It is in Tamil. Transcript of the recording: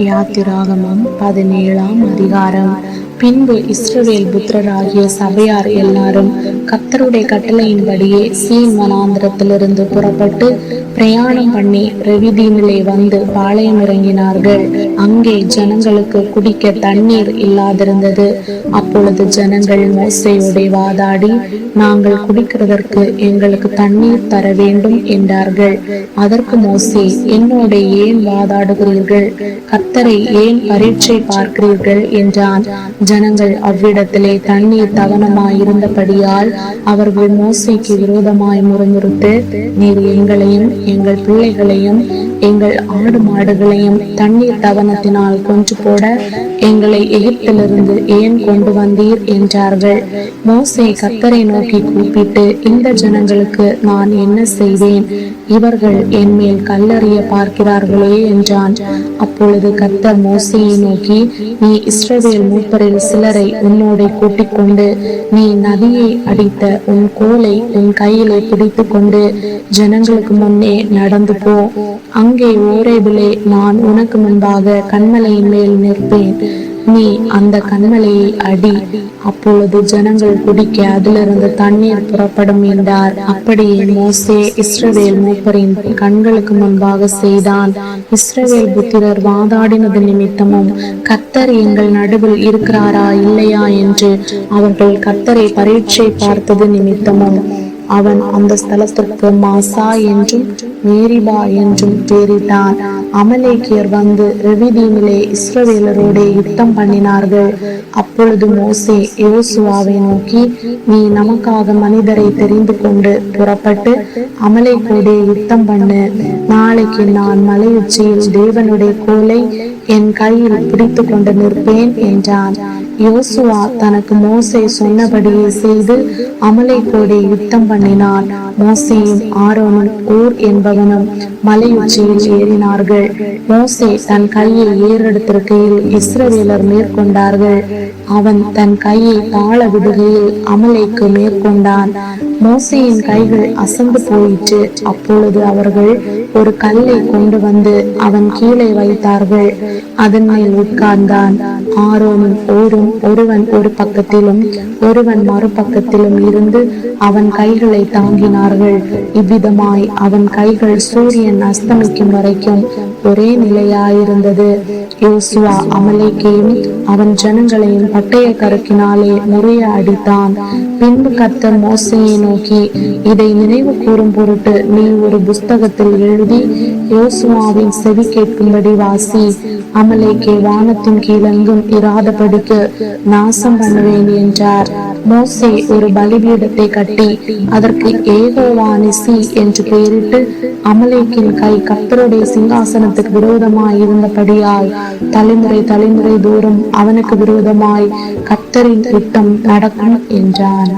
யாத்திராகமம் 17ஆம் அதிகாரம். பின்பு இஸ்ரவேல் புத்திரராகிய சபையார் எல்லாரும் கர்த்தருடைய கட்டளையின்படியே சீன் வனாந்திரத்திலிருந்து புறப்பட்டு பிரயாணம் பண்ணி ரெவிதீமிலே வந்து பாளையம் இறங்கினார்கள். அங்கே ஜனங்களுக்கு குடிக்க தண்ணீர் இல்லாதிருந்தது. அப்பொழுது ஜனங்கள் மோசேயோட வாதாடி, நாங்கள் குடிக்கிறதற்கு எங்களுக்கு தண்ணீர் தர வேண்டும் என்றார்கள். அதற்கு மோசே, என்னோட ஏன் வாதாடுகிறீர்கள்? கர்த்தரை ஏன் பரீட்சை பார்க்கிறீர்கள் என்றான். ஜனங்கள் அவ்விடத்திலே தண்ணீர் தவனமாயிருந்தபடியால் அவர்கள் மோசேக்கு விரோதமாய் முறுமுறுத்து, நீர் எங்களையும் எங்கள் பிள்ளைகளையும் எங்கள் ஆடு மாடுகளையும் தண்ணீர் தவனத்தினால் கொன்று போட எங்களை எகிப்திலிருந்து ஏன் கொண்டு வந்தீர் என்றார்கள். மோசே கர்த்தரை நோக்கி கூப்பிட்டு, இந்த ஜனங்களுக்கு நான் என்ன செய்வேன்? இவர்கள் என் மேல் கல்லறிய பார்க்கிறார்களே என்றான். அப்பொழுது கர்த்தர் மோசேயை நோக்கி, நீ இஸ்ரவேல் மூப்பரில் சிலரை உன்னோட கூட்டிக் கொண்டு நீ நதியை அடித்த உன் கோலை உன் கையிலே பிடித்து கொண்டு ஜனங்களுக்கு முன்னே நடந்து போ. அங்கே ஓரேபிலே நான் உனக்கு முன்பாக கன்மலையின் மேல் நிற்பேன். நீ அந்த கன்மலையை அடி. அப்பொழுது ஜனங்கள் குடிக்க அதிலிருந்து தண்ணீர் புறப்படும் என்றார். அப்படியே மோசே இஸ்ரவேல் மூப்பரின் கண்களுக்கு முன்பாக செய்தான். இஸ்ரவேல் புத்திரர் வாதாடினது நிமித்தமும் கர்த்தர் எங்கள் நடுவில் இருக்கிறாரா இல்லையா என்று அவர்கள் கர்த்தரை பரீட்சை பார்த்தது நிமித்தமும் அவன் அந்த ஸ்தலத்திற்கு மாசா என்றும் மேரிபா என்றும் பேரிட்டான். அமலேக்கியர் வந்து ரெவிதீமிலே இஸ்ரவேலரோட யுத்தம் பண்ணினார்கள். அப்பொழுது மோசே யோசுவாவை நோக்கி, நீ நமக்காக மனிதரை தெரிந்து கொண்டு புறப்பட்டு அமலேக்கோட யுத்தம் பண்ணு. நாளைக்கு நான் மலையுச்சியில் தேவனுடைய கோலை என் கையில் பிடித்து கொண்டு நிற்பேன் என்றான். யோசுவா தனக்கு மோசே சொன்னபடியே செய்து அமலேக்கோடே யுத்தம் பண்ணினான். மோசேயும் ஆரோனும் ஊர் என்பவனும் மலையுச்சியில் ஏறினார்கள். மோசே தன் கையை ஏறெடுத்திருக்கையில் இஸ்ரவேலர் மேற்கொண்டார்கள். அவன் தன் கையை தாழ விடுகையில் அமலேக்கு மேற்கொண்டான். மோசேயின் கைகள் அசந்து போயிற்று. அப்பொழுது அவர்கள் ஒரு கல்லை கொண்டு வந்து அவன் கீழே வைத்தார்கள். அதன் மேல் உட்கார்ந்தான். ஆரோனும் ஊரும் ஒருவன் ஒரு பக்கத்திலும் ஒருவன் மறுபக்கத்திலும் இருந்து அவன் கைகளை தாங்கினார்கள். இவ்விதமாய் அவன் கைகள் சூரியன் அஸ்தமிக்கும் வரைக்கும் ஒரே நிலையாயிருந்தது. யோசுவா அமலேக்கையும் அவன் ஜனங்களையும் பட்டய கருக்கினாலே முறைய அடித்தான். பின்பு கர்த்தர் மோசேயை நோக்கி, இதை நினைவு கூறும் பொருட்டு நீ ஒரு புஸ்தகத்தில் எழுதி யோசுவாவின் செவி கேட்கும்படி வாசி. அமலேக்கை வானத்தின் கீழெங்கும் இராதபடிக்கு நாசம் பண்ணுவேன் என்றார். மோசே ஒரு பலிபீடத்தை கட்டி அதற்கு ஏகோவா நிசி என்று பெயரிட்டு, அமலேக்கின் கை கர்த்தருடைய சிங்காசனத்துக்கு விரோதமாய் இருந்தபடியால் தலைமுறை தலைமுறை தூரம் அவனுக்கு விரோதமாய் கர்த்தரின் யுத்தம் நடக்கும் என்றான்.